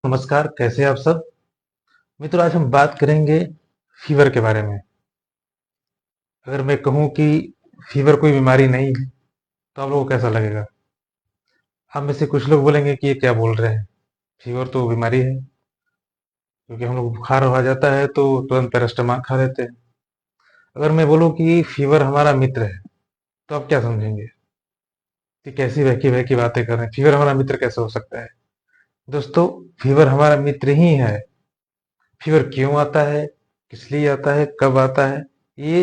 नमस्कार, कैसे हैं आप सब? मित्रों, आज हम बात करेंगे फीवर के बारे में। अगर मैं कहूँ कि फीवर कोई बीमारी नहीं है, तो आप लोगों को कैसा लगेगा? आप में से कुछ लोग बोलेंगे कि ये क्या बोल रहे हैं, फीवर तो बीमारी है। क्योंकि हम लोग बुखार हो जाता है तो तुरंत पैरास्टामॉल खा लेते हैं। अगर मैं बोलूँ कि फीवर हमारा मित्र है, तो आप क्या समझेंगे कि कैसी बहकी बहकी बातें कर रहे हैं? फीवर हमारा मित्र कैसे हो सकता है? दोस्तों, फीवर हमारा मित्र ही है। फीवर क्यों आता है, किस लिए आता है, कब आता है, ये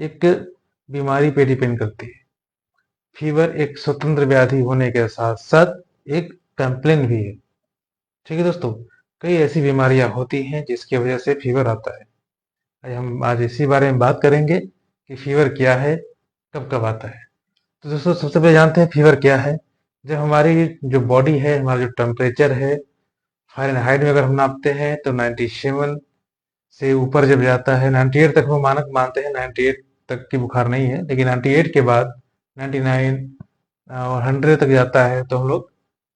एक बीमारी पे डिपेंड करती है। फीवर एक स्वतंत्र व्याधि होने के साथ साथ एक कंप्लेन भी है। ठीक है दोस्तों, कई ऐसी बीमारियां होती हैं जिसकी वजह से फीवर आता है। हम आज इसी बारे में बात करेंगे कि फीवर क्या है, कब कब आता है। तो दोस्तों, सबसे पहले जानते हैं फीवर क्या है। जब हमारी जो बॉडी है, हमारा जो टेम्परेचर है, फ़ारेनहाइट में अगर हम नापते हैं तो 97 से ऊपर जब जाता है, 98 तक हम मानक मानते हैं। 98 तक की बुखार नहीं है, लेकिन 98 के बाद 99 और 100 तक जाता है तो हम लोग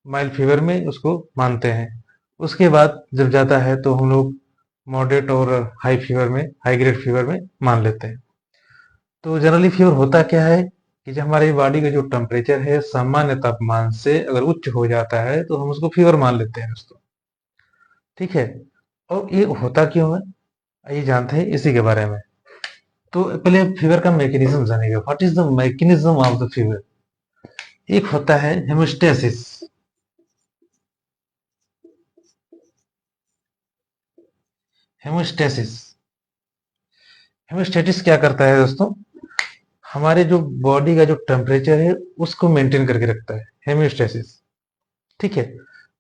माइल्ड फीवर में उसको मानते हैं। उसके बाद जब जाता है तो हम लोग मॉडरेट और हाई फीवर में, हाई ग्रेड फीवर में मान लेते हैं। तो जनरली फीवर होता क्या है कि जब हमारी बॉडी का जो टेम्परेचर है सामान्य तापमान से अगर उच्च हो जाता है तो हम उसको फीवर मान लेते हैं दोस्तों। ठीक है, और ये होता क्यों है, आइए जानते हैं इसी के बारे में। तो पहले फीवर का मैकेनिज्म जानेंगे। What is the mechanism of the fever? एक होता है हेमोस्टेसिस। हेमोस्टेसिस हेमोस्टेटिस क्या करता है दोस्तों? हमारे जो बॉडी का जो टेम्परेचर है उसको मेंटेन करके रखता है हेमोस्टेसिस। ठीक है,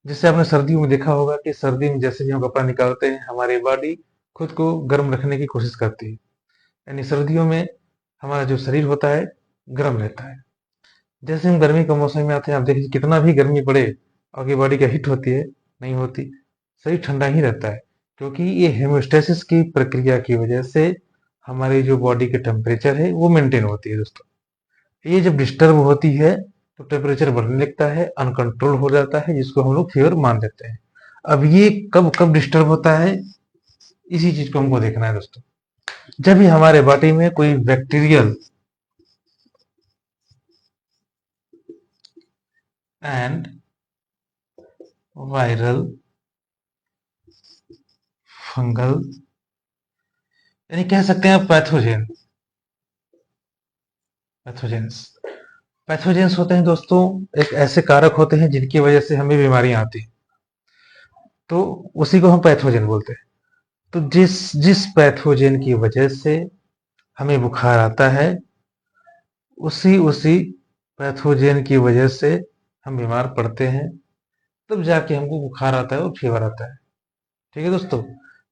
जैसे आपने सर्दियों में देखा होगा कि सर्दी में जैसे भी हम कपड़ा निकालते हैं, हमारी बॉडी खुद को गर्म रखने की कोशिश करती है। यानी सर्दियों में हमारा जो शरीर होता है गर्म रहता है। जैसे हम गर्मी के मौसम में आते हैं, आप देखिए कितना भी गर्मी पड़े, आपकी बॉडी क्या हिट होती है? नहीं होती। शरीर ठंडा ही रहता है, क्योंकि ये हेमोस्टेसिस की प्रक्रिया की वजह से हमारी जो बॉडी की टेम्परेचर है वो मेंटेन होती है दोस्तों। ये जब डिस्टर्ब होती है तो टेम्परेचर बढ़ने लगता है, अनकंट्रोल हो जाता है, जिसको हम लोग फीवर मान लेते हैं। अब ये कब कब डिस्टर्ब होता है, इसी चीज को हमको देखना है दोस्तों। जब भी हमारे बॉडी में कोई बैक्टीरियल एंड वायरल, फंगल, यानी कह सकते हैं पैथोजेंस पैथोजेंस होते हैं दोस्तों। एक ऐसे कारक होते हैं जिनकी वजह से हमें बीमारियां आती हैं, तो उसी को हम पैथोजन बोलते हैं। तो जिस जिस पैथोजन की वजह से हमें बुखार आता है, उसी उसी पैथोजन की वजह से हम बीमार पड़ते हैं, तब जाके हमको बुखार आता है और फीवर आता है। ठीक है दोस्तों,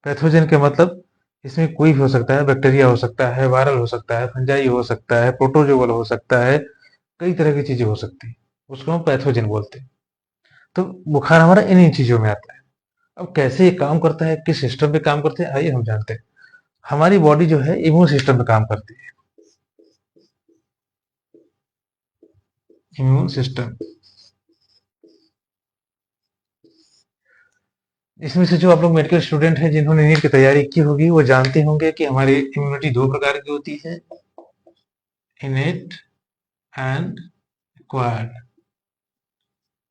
पैथोजन के मतलब इसमें कोई भी हो सकता है। बैक्टीरिया हो सकता है, वायरल हो सकता है, फंजाई हो सकता है, प्रोटोजोअल हो सकता है, कई तरह की चीजें हो सकती हैं। उसको हम पैथोजन बोलते हैं। तो बुखार हमारा इन्हीं चीजों में आता है। अब कैसे ये काम करता है, किस सिस्टम पे काम करते हैं, आइए हम जानते हैं। हमारी बॉडी जो है इम्यून सिस्टम पे काम करती है। इम्यून सिस्टम, इसमें से जो आप लोग मेडिकल स्टूडेंट हैं जिन्होंने नीट की तैयारी की होगी वो जानते होंगे कि हमारी इम्यूनिटी दो प्रकार की होती है, इनेट एंड एक्वायर्ड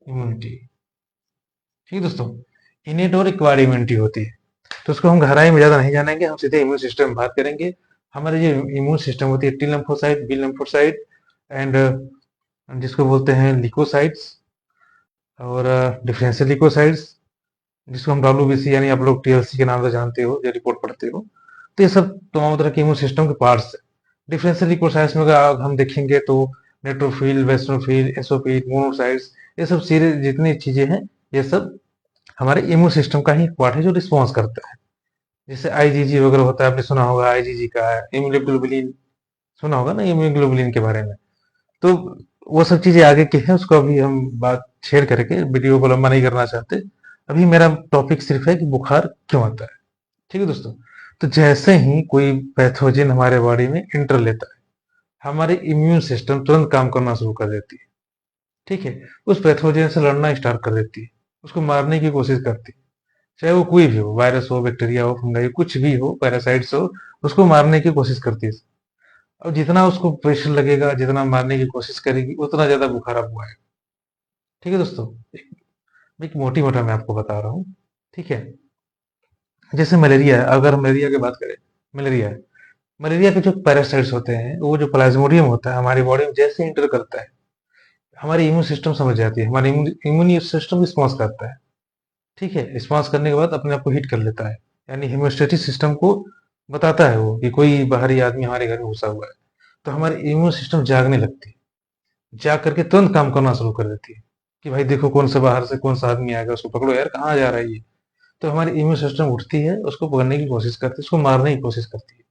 इम्यूनिटी। ठीक है दोस्तों, इनेट और एक्वायर्ड इम्यूनिटी होती है। तो उसको हम गहराई में ज्यादा नहीं जानेंगे, हम सीधे इम्यून सिस्टम में बात करेंगे। हमारे जो इम्यून सिस्टम होती है, T lymphocyte, B lymphocyte and जिसको बोलते हैं लिकोसाइट्स और डिफरेंशियल लिकोसाइट्स, जिसको हम डब्ल्यूबीसी यानी आप लोग टीएलसी के नाम से जानते हो, जो रिपोर्ट पढ़ते हो। तो ये सब तमाम तरह के इम्यून सिस्टम के पार्ट्स है। डिफरेंशियल लिकोसाइट्स में अगर हम देखेंगे तो नेट्रोफिल, बेसनोफिल, एसोफिल, मोनोसाइट्स, ये सब सीरीज जितनी चीजें हैं, ये सब हमारे इम्यून सिस्टम का ही पार्ट है जो रिस्पॉन्स करता है। जैसे आईजीजी वगैरह होता है, आपने सुना होगा आईजीजी का, इम्यूनोग्लोबुलिन, सुना होगा ना इम्यूनोग्लोबुलिन के बारे में। तो वो सब चीजें आगे की है, उसको अभी हम बात छेड़ करके वीडियो को लंबा नहीं करना चाहते। अभी मेरा टॉपिक सिर्फ है कि बुखार क्यों आता है। ठीक है दोस्तों, तो जैसे ही कोई पैथोजन हमारे बॉडी में इंटर लेता है, हमारे इम्यून सिस्टम तुरंत काम करना शुरू कर देती है। ठीक है, उस पैथोजन से लड़ना स्टार्ट कर देती है, उसको मारने की कोशिश करती है। चाहे वो कोई भी हो, वायरस हो, बैक्टीरिया हो, फंगाई, कुछ भी हो, पैरासाइट्स हो, उसको मारने की कोशिश करती है। अब जितना उसको प्रेशर लगेगा, जितना मारने की कोशिश करेगी, उतना ज्यादा बुखार आपको आएगा। ठीक है दोस्तों, एक मोटी मोटा मैं आपको बता रहा हूँ। ठीक है, जैसे मलेरिया है, अगर मलेरिया की बात करें, मलेरिया है, मलेरिया के जो पैरासाइट्स होते हैं, वो जो प्लाज्मोडियम होता है हमारी बॉडी में जैसे इंटर करता है, हमारी इम्यून सिस्टम समझ जाती है, हमारी इम्यून सिस्टम रिस्पॉन्स करता है। ठीक है, रिस्पॉन्स करने के बाद अपने आप को हीट कर लेता है, यानी हेमोस्टेटिक सिस्टम को बताता है वो कि कोई बाहरी आदमी हमारे घर में घुसा हुआ है। तो हमारी इम्यून सिस्टम जागने लगती है, जाग करके तुरंत काम करना शुरू कर देती है कि भाई देखो कौन सा बाहर से कौन सा आदमी आएगा, उसको पकड़ो यार, कहाँ जा रहा है ये। तो हमारी इम्यून सिस्टम उठती है, उसको पकड़ने की कोशिश करती है, उसको मारने की कोशिश करती है।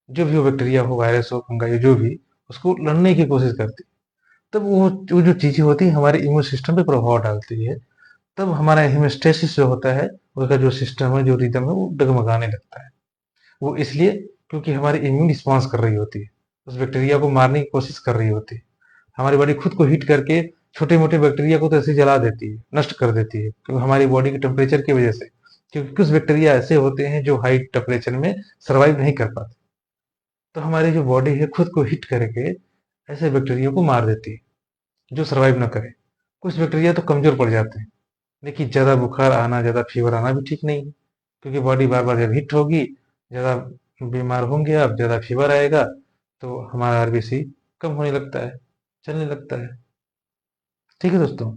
जो भी हो, बैक्टीरिया हो, वायरस हो, फंगाई, जो भी, उसको लड़ने की कोशिश करती है। तब वो जो चीजें होती है हमारे इम्यून सिस्टम पे प्रभाव डालती है। तब हमारा हेमोस्टेसिस जो होता है, उसका जो सिस्टम है, जो रिदम है, वो डगमगाने लगता है। वो इसलिए क्योंकि हमारी इम्यून रिस्पॉन्स कर रही होती है, उस बैक्टीरिया को मारने की कोशिश कर रही होती है। हमारी बॉडी खुद को हीट करके छोटे मोटे बैक्टीरिया को तो ऐसे जला देती है, नष्ट कर देती है, क्योंकि हमारी बॉडी के टेम्परेचर की वजह से। क्योंकि कुछ बैक्टीरिया ऐसे होते हैं जो हाई टेम्परेचर में सर्वाइव नहीं कर पाते, तो हमारी जो बॉडी है खुद को हीट करके ऐसे बैक्टीरिया को मार देती है जो सर्वाइव ना करे। कुछ बैक्टीरिया तो कमजोर पड़ जाते हैं। देखिए, ज्यादा बुखार आना, ज्यादा फीवर आना भी ठीक नहीं है, क्योंकि बॉडी बार बार जब हिट होगी, ज्यादा बीमार होंगे आप, ज्यादा फीवर आएगा, तो हमारा आरबीसी कम होने लगता है, चलने लगता है। ठीक है दोस्तों,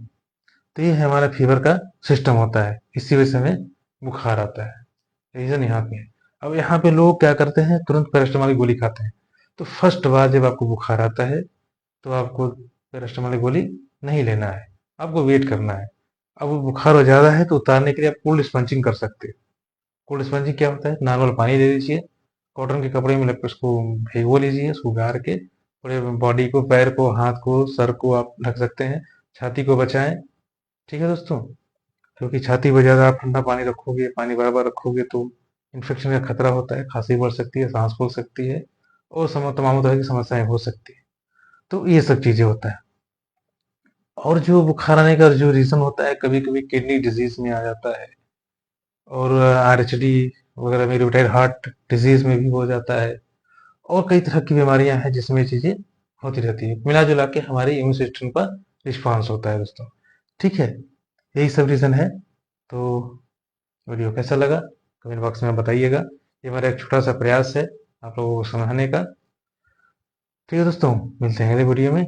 तो ये है हमारा फीवर का सिस्टम होता है, इसी वजह से हमें बुखार आता है। रीजन यहाँ पे है। अब यहाँ पे लोग क्या करते हैं, तुरंत पैरास्टामॉल की गोली खाते हैं। तो फर्स्ट बार जब आपको बुखार आता है, तो आपको पैरास्टामॉल की गोली नहीं लेना है, आपको वेट करना है। अब वो बुखार हो ज़्यादा है तो उतारने के लिए आप कोल्ड स्पंजिंग कर सकते हैं। कोल्ड स्पंजिंग क्या होता है, नॉर्मल पानी ले लीजिए, कॉटन के कपड़े में लग उसको भिगो लीजिए, उसको गार के पूरे बॉडी को, पैर को, हाथ को, सर को आप ढक सकते हैं। छाती को बचाएं। ठीक है दोस्तों, क्योंकि छाती पर ज़्यादा आप ठंडा पानी रखोगे, पानी बार बार रखोगे, तो इन्फेक्शन का खतरा होता है, खांसी बढ़ सकती है, सांस फूल सकती है, और तमाम तरह की समस्याएं हो सकती है। तो ये सब चीज़ें होता है। और जो बुखार आने का जो रीज़न होता है, कभी कभी किडनी डिजीज में आ जाता है, और आरएचडी वगैरह में, रूमेटॉइड हार्ट डिजीज में भी हो जाता है, और कई तरह की बीमारियां हैं जिसमें ये चीजें होती रहती है। मिला जुला के हमारे इम्यून सिस्टम पर रिस्पॉन्स होता है दोस्तों। ठीक है, यही सब रीजन है। तो वीडियो कैसा लगा, कमेंट बॉक्स में बताइएगा। ये मेरा एक छोटा सा प्रयास है आप लोगों को समझाने का। ठीक है दोस्तों, मिलते हैं अगले वीडियो में।